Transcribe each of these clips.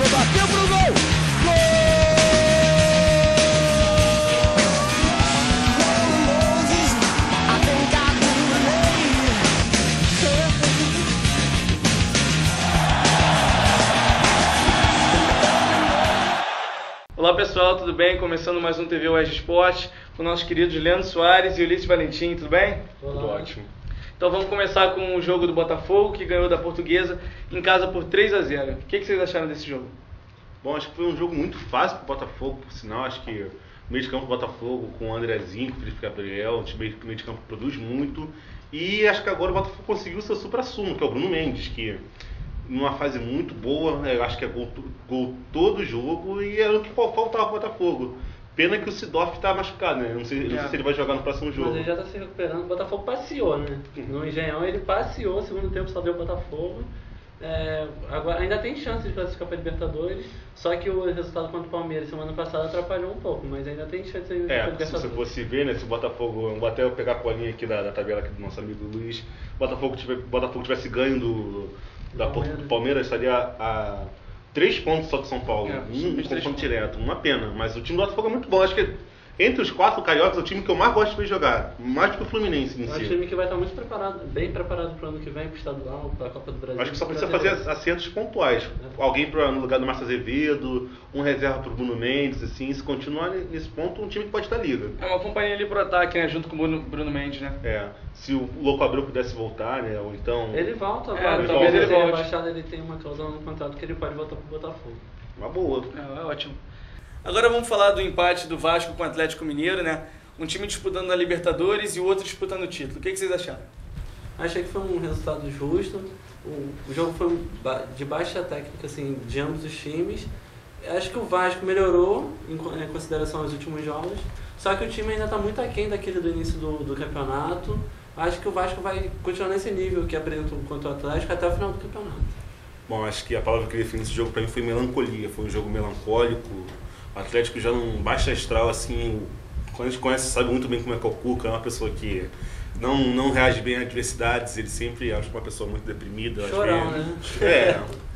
bateu pro gol! Gol! Olá pessoal, tudo bem? Começando mais um TV UERJ Esporte com nossos queridos Leandro Soares e Ulisses Valentim, tudo bem? Tudo ótimo. Então vamos começar com o jogo do Botafogo, que ganhou da Portuguesa em casa por 3-0. O que vocês acharam desse jogo? Bom, acho que foi um jogo muito fácil para o Botafogo, por sinal. Acho que o meio de campo do Botafogo, com o Andrezinho, com o Felipe Gabriel, o meio de campo produz muito. E acho que agora o Botafogo conseguiu o seu supra-sumo, que é o Bruno Mendes, que numa fase muito boa, eu acho que é gol todo jogo e era o que faltava para o Botafogo. Pena que o Sidorf está machucado, né? Não sei se ele vai jogar no próximo jogo. Mas ele já está se recuperando. O Botafogo passeou, né? No Engenhão ele passeou, segundo tempo só deu o Botafogo. Agora ainda tem chance de classificar para a Libertadores, só que o resultado contra o Palmeiras semana passada atrapalhou um pouco, mas ainda tem chance de para a Libertadores. Se você fosse ver, né, se o Botafogo, vou até pegar a colinha aqui da tabela aqui do nosso amigo Luiz, Botafogo tivesse ganho do Palmeiras, estaria a 3 pontos só do São Paulo, um confronto direto, uma pena, mas o time do Botafogo é muito bom, acho que entre os 4 cariocas é o time que eu mais gosto de ver jogar, mais do que o Fluminense em si. É um time que vai estar muito preparado, bem preparado para o ano que vem, para o estadual, para a Copa do Brasil. Acho que só precisa fazer acertos pontuais. Alguém no lugar do Márcio Azevedo, um reserva para o Bruno Mendes, assim, se continuar nesse ponto, um time que pode estar liga. É uma companhia ali pro ataque, né, junto com o Bruno Mendes, né? Se o Louco Abreu pudesse voltar, né, ou então... Ele volta agora, talvez ele volte. Rebaixado, ele tem uma cláusula no contrato que ele pode voltar para o Botafogo. Uma boa. É ótimo. Agora vamos falar do empate do Vasco com o Atlético Mineiro, né? Um time disputando a Libertadores e o outro disputando o título. O que vocês acharam? Achei que foi um resultado justo. O jogo foi de baixa técnica, assim, de ambos os times. Acho que o Vasco melhorou em consideração aos últimos jogos. Só que o time ainda está muito aquém daquele do início do campeonato. Acho que o Vasco vai continuar nesse nível que apresentou contra o Atlético até o final do campeonato. Bom, acho que a palavra que eu defini esse jogo para mim foi melancolia. Foi um jogo melancólico. O Atlético já não baixa astral, assim, quando a gente conhece, sabe muito bem como é que é o Cuca, é uma pessoa que não reage bem a adversidades, ele sempre acha uma pessoa muito deprimida. Chorão, né?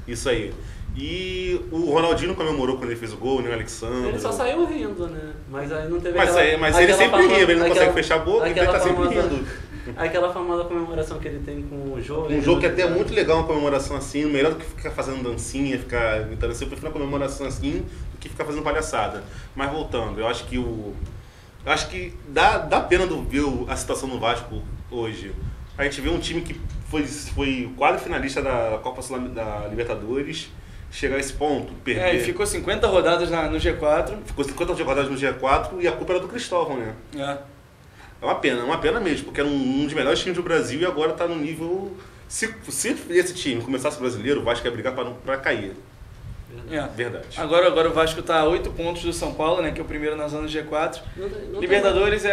Isso aí. E o Ronaldinho comemorou quando ele fez o gol, né, o Alexandre. Ele só saiu rindo, né? Mas aí não teve Mas ele sempre ri, ele não consegue fechar a boca, então ele tá sempre rindo. Aquela famosa comemoração que ele tem com o jogo. Um jogo que até é muito legal, uma comemoração assim, melhor do que ficar fazendo dancinha, ficar imitando assim, eu prefiro uma comemoração assim do que ficar fazendo palhaçada. Mas voltando, eu acho que dá pena ver a situação no Vasco hoje. A gente vê um time que foi quase finalista da Copa da Libertadores, chegar a esse ponto, perder. E ficou 50 rodadas no G4. Ficou 50 rodadas no G4 e a culpa era do Cristóvão, né? É uma pena mesmo, porque era um dos melhores times do Brasil e agora está no nível... Se esse time começasse brasileiro, o Vasco ia brigar para cair. Verdade. Agora o Vasco está a 8 pontos do São Paulo, né, que é o primeiro na zona G4. Não Libertadores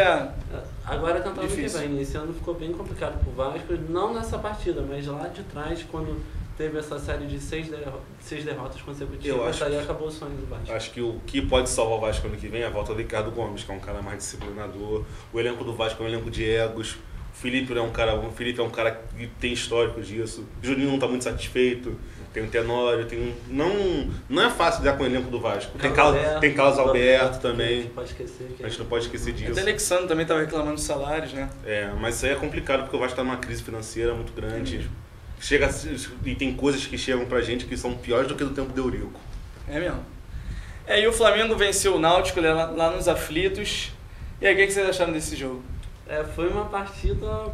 Agora é tentar ano que difícil. vem. Esse ano ficou bem complicado pro Vasco, não nessa partida, mas lá de trás, quando teve essa série de 6 derrotas consecutivas, aí acabou o sonho do Vasco. Acho que o que pode salvar o Vasco ano que vem é a volta do Ricardo Gomes, que é um cara mais disciplinador. O elenco do Vasco é um elenco de egos. O Felipe é um cara que tem histórico disso. O Juninho não está muito satisfeito. Tem o Tenório, não é fácil lidar com o elenco do Vasco. Tem Carlos Alberto também. A gente não pode esquecer disso. O Alexandre também estava reclamando dos salários, né? Mas isso aí é complicado porque o Vasco está numa crise financeira muito grande. E tem coisas que chegam pra gente que são piores do que do tempo do Eurico. É mesmo. E o Flamengo venceu o Náutico lá nos aflitos. E aí, o que vocês acharam desse jogo? Foi uma partida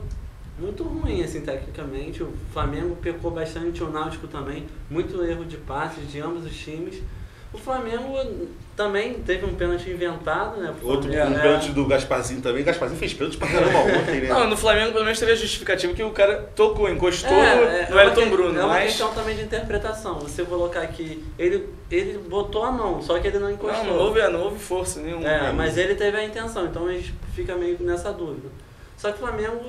muito ruim, assim, tecnicamente. O Flamengo pecou bastante, o Náutico também. Muito erro de passes de ambos os times. O Flamengo também teve um pênalti inventado, né? Um pênalti do Gasparzinho também. O Gasparzinho fez pênalti pra caramba ontem, né? Não, no Flamengo pelo menos teve a justificativa que o cara encostou no Elton Bruno. É uma questão também de interpretação. Você colocar aqui, ele botou a mão, só que ele não encostou. Não houve força nenhuma. Mas ele teve a intenção, então a gente fica meio nessa dúvida. Só que o Flamengo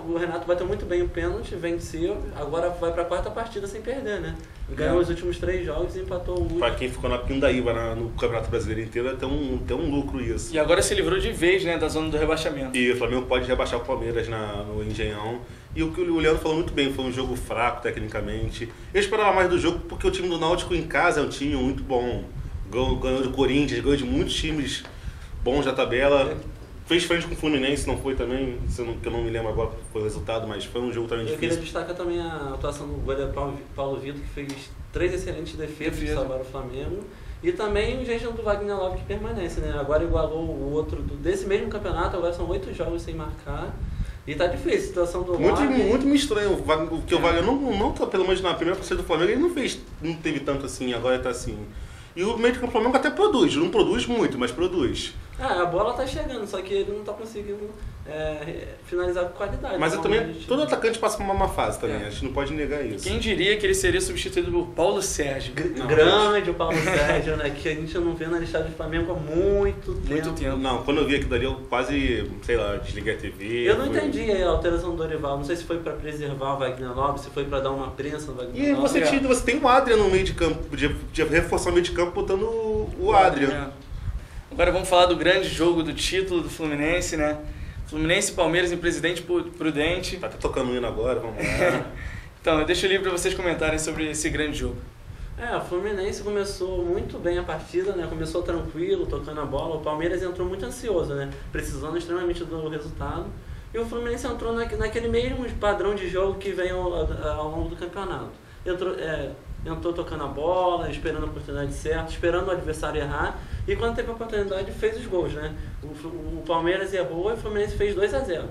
o Renato bateu muito bem o pênalti, venceu, agora vai para a 4ª partida sem perder, né? Ganhou os últimos 3 jogos e empatou o último. Pra quem ficou na pindaíba no Campeonato Brasileiro inteiro, é ter um lucro isso. E agora se livrou de vez, né, da zona do rebaixamento. E o Flamengo pode rebaixar o Palmeiras no Engenhão. E o que o Leandro falou muito bem, foi um jogo fraco tecnicamente. Eu esperava mais do jogo porque o time do Náutico em casa é um time muito bom. Ganhou do Corinthians, ganhou de muitos times bons da tabela. Fez frente com o Fluminense, não foi também, que eu não me lembro agora qual foi o resultado, mas foi um jogo também difícil. Eu queria destacar também a atuação do goleiro Paulo Vitor, que fez 3 excelentes defesas que salvaram o Flamengo. E também o jejum do Wagner Love, que permanece, né? Agora igualou o outro desse mesmo campeonato, agora são 8 jogos sem marcar. E tá difícil, a situação do Muito me estranho, porque o Wagner não tá, pelo menos na primeira partida do Flamengo, ele não teve tanto assim, agora tá assim. E o meio de campo do Flamengo até produz, não produz muito, mas produz. A bola tá chegando, só que ele não tá conseguindo finalizar com qualidade. Mas todo atacante passa por uma fase também, a gente não pode negar isso. Quem diria que ele seria substituído por Paulo Sérgio? Grande o Paulo Sérgio, né? Que a gente não vê na listagem do Flamengo há muito tempo. Não, quando eu vi aquilo dali, eu quase, sei lá, desliguei a TV. Eu não entendi a alteração do Dorival. Não sei se foi pra preservar o Wagner Love, se foi pra dar uma prensa no Wagner Love. E você tem o Adrian no meio de campo, podia reforçar o meio de campo botando o Adrian. Agora vamos falar do grande jogo do título do Fluminense, né? Fluminense e Palmeiras em Presidente Prudente. Tá até tocando o hino agora, vamos lá. Então, eu deixo o livro para vocês comentarem sobre esse grande jogo. O Fluminense começou muito bem a partida, né? Começou tranquilo, tocando a bola. O Palmeiras entrou muito ansioso, né? Precisando extremamente do resultado. E o Fluminense entrou naquele mesmo padrão de jogo que vem ao longo do campeonato. Entrou tocando a bola, esperando a oportunidade certa, esperando o adversário errar. E quando teve a oportunidade, fez os gols, né? O Palmeiras errou e o Fluminense fez 2-0.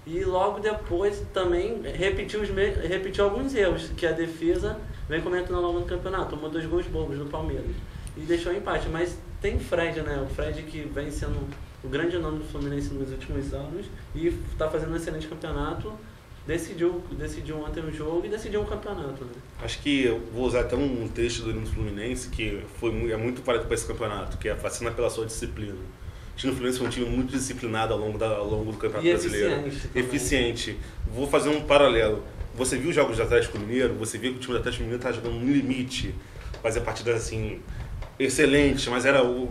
E logo depois também repetiu alguns erros que a defesa vem cometendo ao longo do campeonato. Tomou 2 gols bobos do Palmeiras e deixou empate. Mas tem o Fred, né? O Fred que vem sendo o grande nome do Fluminense nos últimos anos e está fazendo um excelente campeonato. Decidiu ontem o jogo e decidiu um campeonato, né? Acho que eu vou usar até um trecho do hino do Fluminense que é muito válido para esse campeonato, que é a vacina pela sua disciplina. O time do Fluminense foi um time muito disciplinado ao longo do Campeonato Brasileiro. Eficiente. Vou fazer um paralelo. Você viu os jogos do Atlético Mineiro, você viu que o time do Atlético Mineiro estava jogando no limite, fazia partidas assim excelente, mas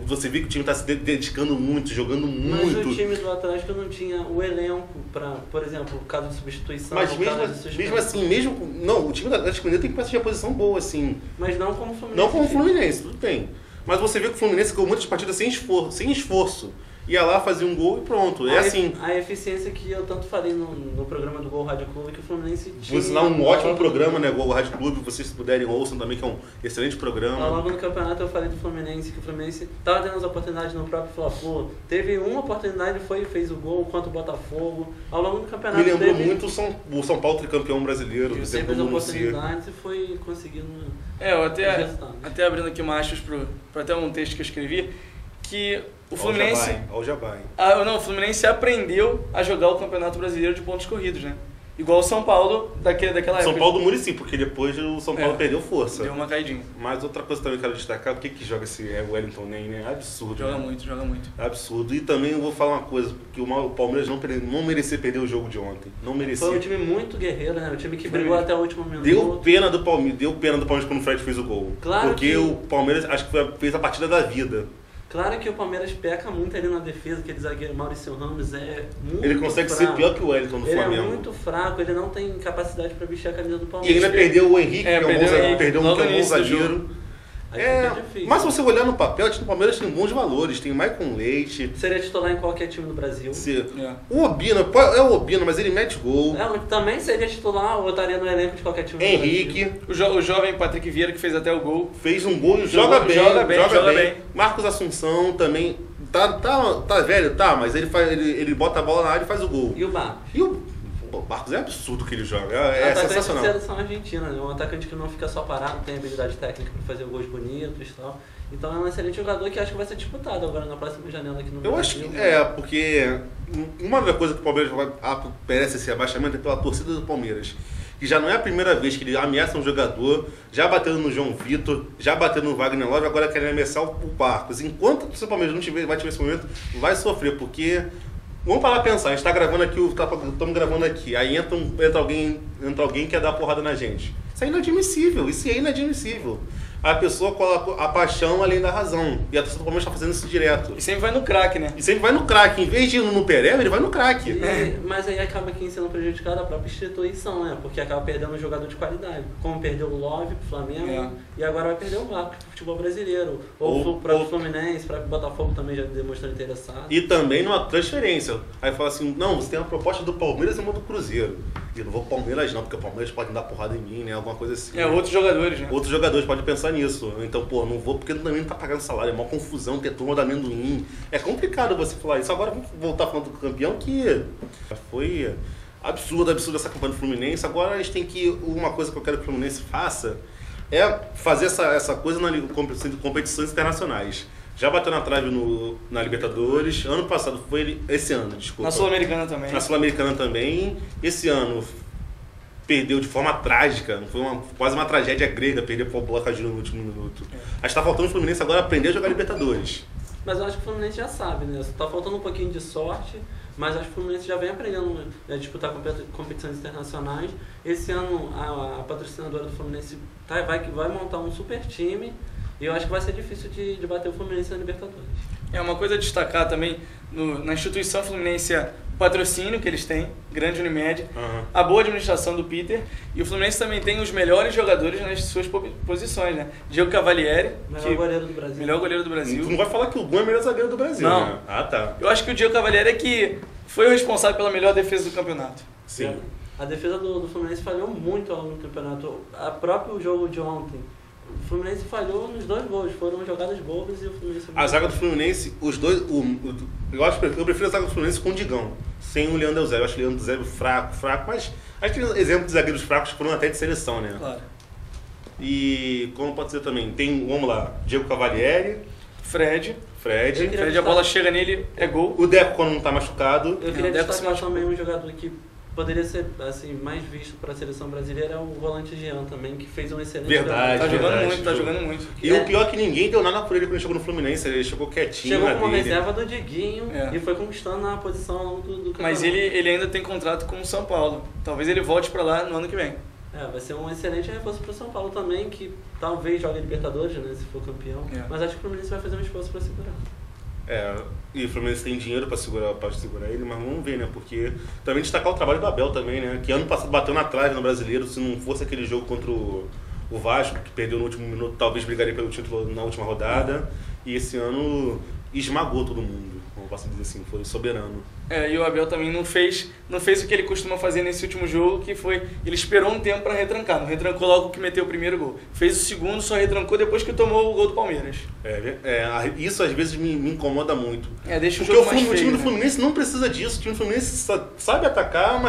você viu que o time está se dedicando muito, jogando muito. Mas o time do Atlético não tinha o elenco para, por exemplo, caso de substituição. Mas mesmo assim, o time do Atlético Mineiro tem peças de posição boa, assim. Mas não como o Fluminense. Não como o Fluminense, tudo bem. Mas você viu que o Fluminense ganhou muitas partidas sem esforço. Ia lá, fazia um gol e pronto. Assim. A eficiência que eu tanto falei no programa do Gol Rádio Clube, que o Fluminense tinha. Vou ensinar um ótimo programa, né? Gol Rádio Clube, vocês puderem ouçam também, que é um excelente programa. Ao longo do campeonato eu falei do Fluminense, que o Fluminense estava tendo as oportunidades no próprio Fla-Flu. Teve uma oportunidade, fez o gol contra o Botafogo. Ao longo do campeonato. Me lembrou muito o São Paulo tricampeão brasileiro. Que teve as oportunidades e foi conseguindo. Eu até abrindo aqui uma aspas para até um texto que eu escrevi, que o Fluminense. Ao Jabai. O Fluminense aprendeu a jogar o Campeonato Brasileiro de pontos corridos, né? Igual o São Paulo daquela época. São Paulo do Muricy, porque depois o São Paulo perdeu força. Deu uma caidinha. Mas outra coisa também que eu quero destacar, o que joga esse Wellington Ney, né? Absurdo. Joga né? muito. Absurdo. E também eu vou falar uma coisa, porque o Palmeiras não merecia perder o jogo de ontem. Não merecia. Foi um time muito guerreiro, né? Um time que brigou até o último minuto. Deu pena do Palmeiras quando o Fred fez o gol. Claro porque o Palmeiras acho que fez a partida da vida. Claro que o Palmeiras peca muito ali na defesa, aquele zagueiro Maurício Ramos é muito Ele consegue ser pior que o Wellington do Flamengo. Ele é muito fraco, ele não tem capacidade para vestir a camisa do Palmeiras. E ainda perdeu o Henrique, perdeu um bom zagueiro. Mas se você olhar no papel, o time do Palmeiras tem bons valores, tem Maicon Leite. Seria titular em qualquer time do Brasil. O Obina, mas ele mete gol. Também seria titular, ou estaria no elenco de qualquer time do Brasil. O jovem Patrick Vieira, que fez até o gol. Fez um gol e joga bem. Marcos Assunção também. Tá velho, mas ele bota a bola na área e faz o gol. E o Marcos? O Marcos é absurdo que ele joga, é sensacional. É seleção argentina, né? Um atacante que não fica só parado, tem habilidade técnica para fazer gols bonitos e tal. Então é um excelente jogador que acho que vai ser disputado agora na próxima janela aqui no Brasil. Eu acho que porque uma das coisas que o Palmeiras merece esse abaixamento é pela torcida do Palmeiras. Que já não é a primeira vez que ele ameaça um jogador, já batendo no João Vitor, já batendo no Wagner Love, agora querem ameaçar o Marcos. Enquanto o Palmeiras não vai tiver esse momento, vai sofrer, porque Vamos parar pra pensar, a gente tá gravando aqui, estamos gravando aqui, aí entra alguém que quer dar porrada na gente. Isso é inadmissível, isso é inadmissível. A pessoa coloca a paixão além da razão. E a torcida do Palmeiras está fazendo isso direto. E sempre vai no craque, né? E sempre vai no craque. Em vez de ir no Pereba, ele vai no craque. Mas aí acaba quem sendo prejudicado a própria instituição, né? Porque acaba perdendo um jogador de qualidade. Como perdeu o Love pro Flamengo e agora vai perder o Vasco pro futebol brasileiro. Ou o próprio Fluminense, o próprio Botafogo também já demonstrou interessado. E também numa transferência. Aí fala assim, não, você tem uma proposta do Palmeiras e uma do Cruzeiro. E eu não vou pro Palmeiras não, porque o Palmeiras pode dar porrada em mim, né? Alguma coisa assim. Outros jogadores, né? Outros jogadores podem pensar nisso. Então, pô, não vou porque também não tá pagando salário. É uma confusão ter turma do amendoim. É complicado você falar isso. Agora vamos voltar falando do campeão, que foi absurdo essa campanha do Fluminense. Agora a gente tem que... Uma coisa que eu quero que o Fluminense faça é fazer essa coisa na competições internacionais. Já bateu na trave na Libertadores. Ano passado foi esse ano, desculpa. Na Sul-Americana também. Na Sul-Americana também. Esse ano perdeu de forma trágica. Foi quase uma tragédia grega perder para o Boca Juniors no último minuto. Acho que está faltando o Fluminense agora aprender a jogar Libertadores. Mas eu acho que o Fluminense já sabe, né? Tá faltando um pouquinho de sorte, mas acho que o Fluminense já vem aprendendo a disputar competições internacionais. Esse ano a patrocinadora do Fluminense vai montar um super time. E eu acho que vai ser difícil de bater o Fluminense na Libertadores. Uma coisa a destacar também, na instituição Fluminense, o patrocínio que eles têm, grande Unimed, a boa administração do Peter, e o Fluminense também tem os melhores jogadores nas suas posições, né? Diego Cavalieri, melhor goleiro do Brasil. Melhor goleiro do Brasil. Tu não vai falar que o Gun é o melhor zagueiro do Brasil, não. Né? Ah, tá. Eu acho que o Diego Cavalieri é que foi o responsável pela melhor defesa do campeonato. Sim. A defesa do Fluminense falhou muito ao longo do campeonato. A próprio jogo de ontem, o Fluminense falhou nos 2 gols, foram jogadas bobas e o Fluminense... A zaga do Fluminense, os dois... Eu prefiro a zaga do Fluminense com o Digão, sem o Leandro Eusébio. Eu acho o Leandro Eusébio fraco, mas acho que tem exemplos de zagueiros fracos que foram até de seleção, né? Claro. E como pode ser também, tem, vamos lá, Diego Cavalieri, Fred, a bola chega nele, é gol. O Deco quando não tá machucado. Eu queria destacar também um jogador que poderia ser assim, mais visto para a seleção brasileira, é o volante Jean também, que fez um excelente Verdade, jogador. Tá jogando muito. E o pior é que ninguém deu nada por ele quando ele chegou no Fluminense, ele chegou quietinho. Chegou como dele. reserva do Diguinho e foi conquistando a posição ao longo do campeonato. Mas ele ainda tem contrato com o São Paulo. Talvez ele volte para lá no ano que vem. Vai ser um excelente reforço para o São Paulo também, que talvez jogue Libertadores, né, se for campeão. Mas acho que o Fluminense vai fazer um esforço para segurar. E o Fluminense tem dinheiro para segurar ele, mas vamos ver, né? Porque também destacar o trabalho do Abel também, né? Que ano passado bateu na trave no Brasileiro, se não fosse aquele jogo contra o Vasco, que perdeu no último minuto, talvez brigaria pelo título na última rodada. E esse ano esmagou todo mundo, como posso dizer assim, foi soberano. E o Abel também não fez o que ele costuma fazer nesse último jogo, que foi, ele esperou um tempo para retrancar, não retrancou logo que meteu o primeiro gol. Fez o segundo, só retrancou depois que tomou o gol do Palmeiras. Isso às vezes me incomoda muito. Deixa o Porque jogo mais feio, o time do né? Fluminense não precisa disso, o time do Fluminense sabe atacar,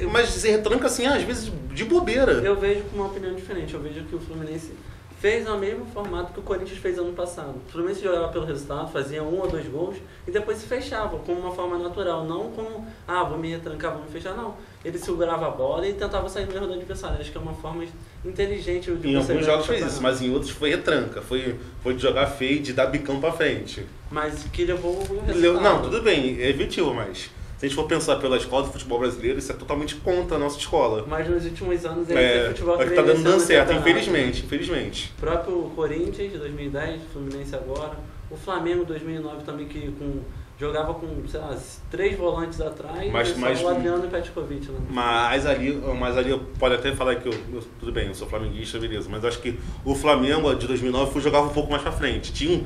mas se retranca assim, às vezes de bobeira. Eu vejo com uma opinião diferente, eu vejo que o Fluminense fez o mesmo formato que o Corinthians fez ano passado. O Fluminense jogava pelo resultado, fazia 1 ou 2 gols e depois se fechava como uma forma natural, não como, vou me retrancar, vou me fechar, não. Ele segurava a bola e tentava sair no erro do adversário. Acho que é uma forma inteligente de Em alguns jogos fez isso, mas em outros foi retranca, foi de jogar feio, de dar bicão pra frente. Mas que levou o resultado. Não, tudo bem, é evitio, mas... Se a gente for pensar pela escola do futebol brasileiro, isso é totalmente contra a nossa escola. Mas nos últimos anos ele futebol que tá dando certo, infelizmente. O próprio Corinthians de 2010, o Fluminense agora, o Flamengo 2009 também, que jogava com, 3 volantes atrás, só o Adriano e o Petkovic. Né? Mas ali eu pode até falar que tudo bem, eu sou flamenguista, beleza, mas acho que o Flamengo de 2009 jogava um pouco mais pra frente. Tem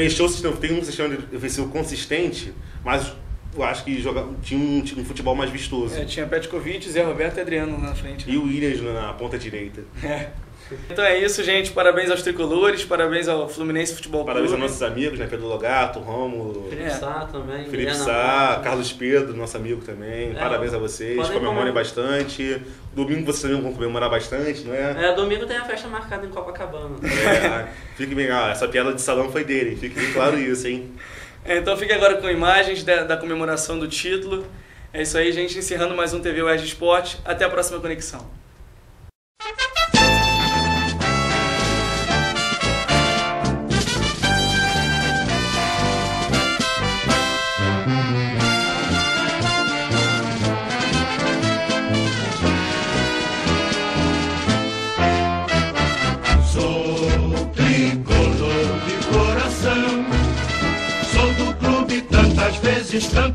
um sistema defensivo consistente, mas eu acho que tinha um futebol mais vistoso. Tinha Petkovic, Zé Roberto e Adriano na frente. E o Williams na ponta direita. Então é isso, gente. Parabéns aos tricolores, parabéns ao Fluminense Futebol Clube. Parabéns aos nossos amigos, né? Pedro Logato, Rômulo, Felipe Sá também. Felipe Sá, Carlos Pedro, nosso amigo também. Parabéns a vocês, comemorem bastante. Domingo vocês também vão comemorar bastante, não é? Domingo tem a festa marcada em Copacabana. Fique bem, essa piada de salão foi dele, fique bem claro isso, hein? Então fique agora com imagens da comemoração do título. É isso aí, gente. Encerrando mais um TV UERJ Esporte. Até a próxima conexão. instante.